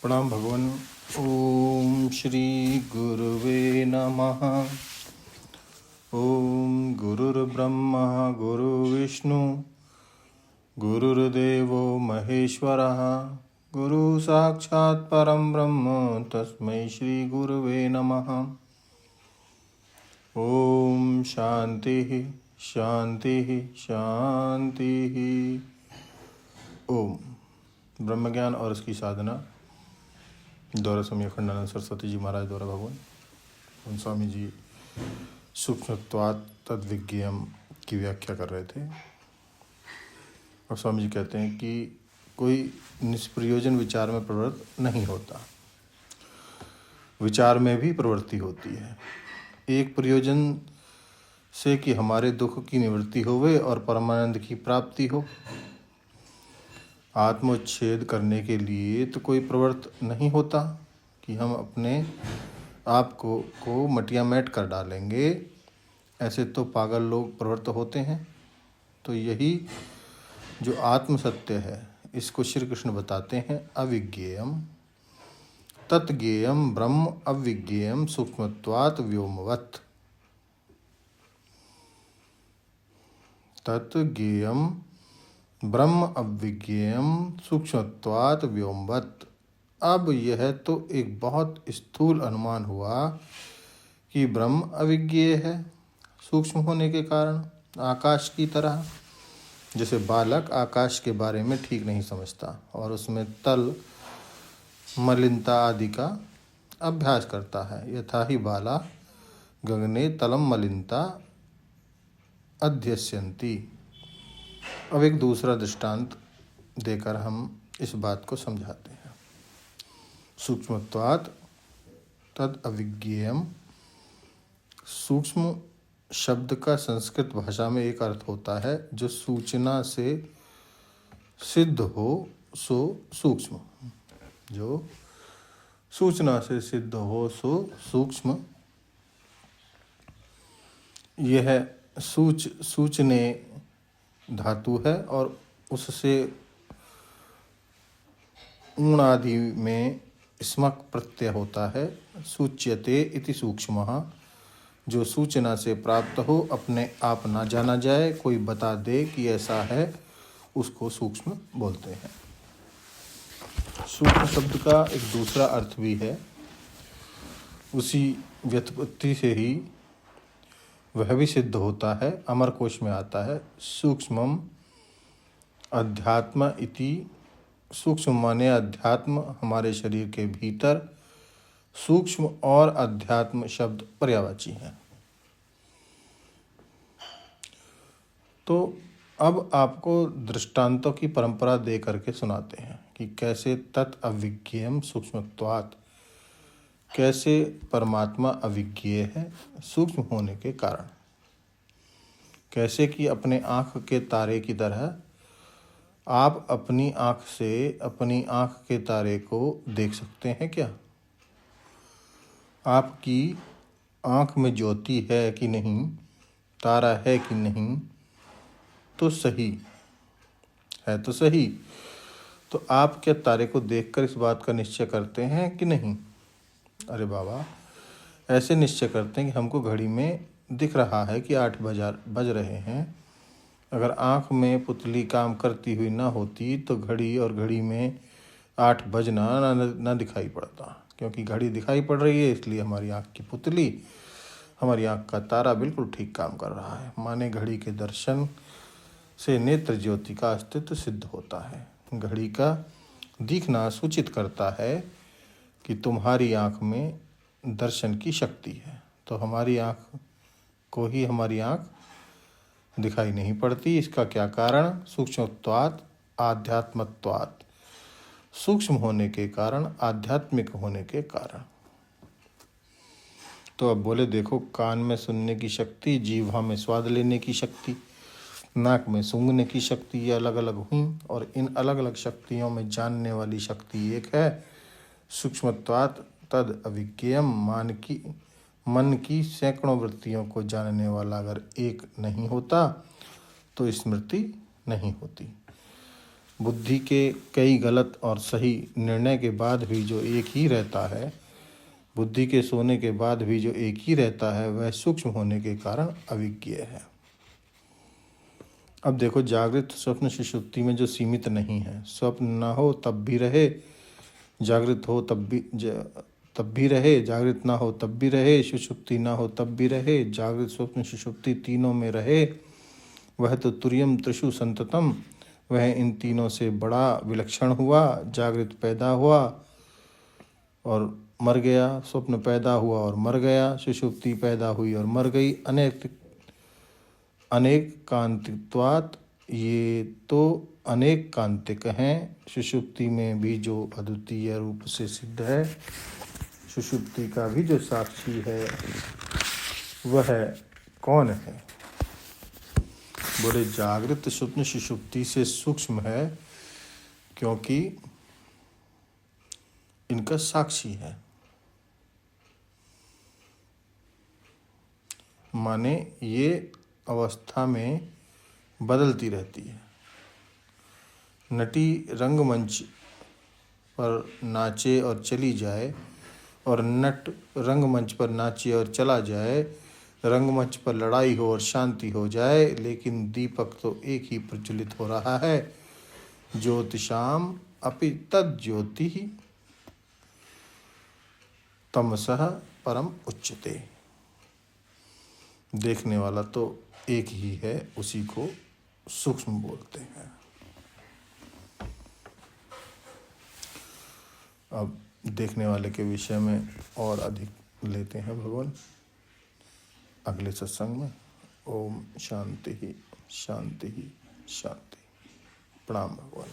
प्रणाम भगवान। ओम श्री गुरुवे नमः। ओम गुरुर्ब्रह्मा गुरुर्विष्णु गुरुर्देवो महेश्वरः गुरु साक्षात् परं ब्रह्म तस्मै श्री गुरुवे नमः। ओम शांति शांति शांति। ओम ब्रह्म ज्ञान और इसकी साधना द्वारा समय खंडानंद सरस्वती जी महाराज द्वारा भगवान उन स्वामी जी सूक्ष्मत्वात् तद्विज्ञेयम की व्याख्या कर रहे थे। और स्वामी जी कहते हैं कि कोई निष्प्रयोजन विचार में प्रवृत्त नहीं होता, विचार में भी प्रवृत्ति होती है। एक प्रयोजन से कि हमारे दुख की निवृत्ति होवे और परमानंद की प्राप्ति हो। आत्मोच्छेद करने के लिए तो कोई प्रवृत्त नहीं होता कि हम अपने आप को मटियामेट कर डालेंगे। ऐसे तो पागल लोग प्रवृत्त होते हैं। तो यही जो आत्म सत्य है इसको श्री कृष्ण बताते हैं अविज्ञेयम तत्ज्ञेयम ब्रह्म अविज्ञेयम सूक्ष्मत्वात् व्योमवत्। तत्ज्ञेयम ब्रह्म अविज्ञेयम सूक्ष्मत्वात् व्योमवत्। अब यह तो एक बहुत स्थूल अनुमान हुआ कि ब्रह्म अविज्ञेय है सूक्ष्म होने के कारण, आकाश की तरह। जैसे बालक आकाश के बारे में ठीक नहीं समझता और उसमें तल मलिनता आदि का अभ्यास करता है, यथा ही बाला गगने तलम मलिनता अध्यस्यन्ति। अब एक दूसरा दृष्टांत देकर हम इस बात को समझाते हैं। सूक्ष्मत्वात् तद अविज्ञेयम। सूक्ष्म शब्द का संस्कृत भाषा में एक अर्थ होता है जो सूचना से सिद्ध हो सो सूक्ष्म। जो सूचना से सिद्ध हो सो सूक्ष्म। यह सूचने धातु है और उससे ऊण आदि में स्मक प्रत्यय होता है। सूच्यते इति सूक्ष्मः। जो सूचना से प्राप्त हो, अपने आप ना जाना जाए, कोई बता दे कि ऐसा है, उसको सूक्ष्म बोलते हैं। सूक्ष्म शब्द का एक दूसरा अर्थ भी है। उसी व्युत्पत्ति से ही वह भी सिद्ध होता है। अमर कोश में आता है सूक्ष्मम अध्यात्म इति। सूक्ष्म माने अध्यात्म, हमारे शरीर के भीतर। सूक्ष्म और अध्यात्म शब्द पर्यायवाची हैं। तो अब आपको दृष्टांतों की परंपरा दे करके सुनाते हैं कि कैसे तत् अविज्ञेयम सूक्ष्मत्वात्, कैसे परमात्मा अविज्ञेय है सूक्ष्म होने के कारण। कैसे कि अपने आँख के तारे की तरह आप अपनी आँख से अपनी आँख के तारे को देख सकते हैं क्या? आपकी आँख में ज्योति है कि नहीं, तारा है कि नहीं, तो सही है तो सही। तो आप क्या तारे को देखकर इस बात का निश्चय करते हैं कि नहीं? अरे बाबा, ऐसे निश्चय करते हैं कि हमको घड़ी में दिख रहा है कि 8 बज रहे हैं। अगर आँख में पुतली काम करती हुई ना होती तो घड़ी और घड़ी में 8 बजना ना दिखाई पड़ता। क्योंकि घड़ी दिखाई पड़ रही है, इसलिए हमारी आँख की पुतली, हमारी आँख का तारा बिल्कुल ठीक काम कर रहा है। माने घड़ी के दर्शन से नेत्र ज्योति का अस्तित्व सिद्ध होता है। घड़ी का दिखना सूचित करता है कि तुम्हारी आँख में दर्शन की शक्ति है। तो हमारी आँख को ही हमारी आँख दिखाई नहीं पड़ती। इसका क्या कारण? सूक्ष्मत्वात् आध्यात्मत्वात्। सूक्ष्म होने के कारण, आध्यात्मिक होने के कारण। तो अब बोले देखो, कान में सुनने की शक्ति, जीवा में स्वाद लेने की शक्ति, नाक में सूंघने की शक्ति, ये अलग अलग हुई और इन अलग अलग शक्तियों में जानने वाली शक्ति एक है। सूक्ष्मत्वात् तद अविज्ञेयम। मन की सैकड़ों वृत्तियों को जानने वाला अगर एक नहीं होता तो स्मृति नहीं होती। बुद्धि के कई गलत और सही निर्णय के बाद भी जो एक ही रहता है, बुद्धि के सोने के बाद भी जो एक ही रहता है, वह सूक्ष्म होने के कारण अविज्ञेय है। अब देखो, जागृत स्वप्न सुषुप्ति में जो सीमित नहीं है, स्वप्न ना हो तब भी रहे, जागृत हो तब भी रहे, जागृत ना हो तब भी रहे, सुषुप्ति ना हो तब भी रहे, जागृत स्वप्न सुषुप्ति तीनों में रहे, वह तो तुर्यम त्रिषु संततम, वह इन तीनों से बड़ा विलक्षण हुआ। जागृत पैदा हुआ और मर गया, स्वप्न पैदा हुआ और मर गया, सुषुप्ति पैदा हुई और मर गई। अनेक कांतित्वात्, ये तो अनेक कांतिक हैं। सुषुप्ति में भी जो अद्वितीय रूप से सिद्ध है, सुषुप्ति का भी जो साक्षी है, वह कौन है? बोले जागृत स्वप्न सुषुप्ति से सूक्ष्म है, क्योंकि इनका साक्षी है। माने ये अवस्था में बदलती रहती है। नटी रंगमंच पर नाचे और चली जाए, और नट रंगमंच पर नाचे और चला जाए, रंगमंच पर लड़ाई हो और शांति हो जाए, लेकिन दीपक तो एक ही प्रज्वलित हो रहा है। ज्योतिषाम अपि तद ज्योति तमसः परम उच्यते। देखने वाला तो एक ही है, उसी को सूक्ष्म बोलते हैं। अब देखने वाले के विषय में और अधिक लेते हैं भगवान अगले सत्संग में। ओम शांति ही शांति ही शांति। प्रणाम भगवान।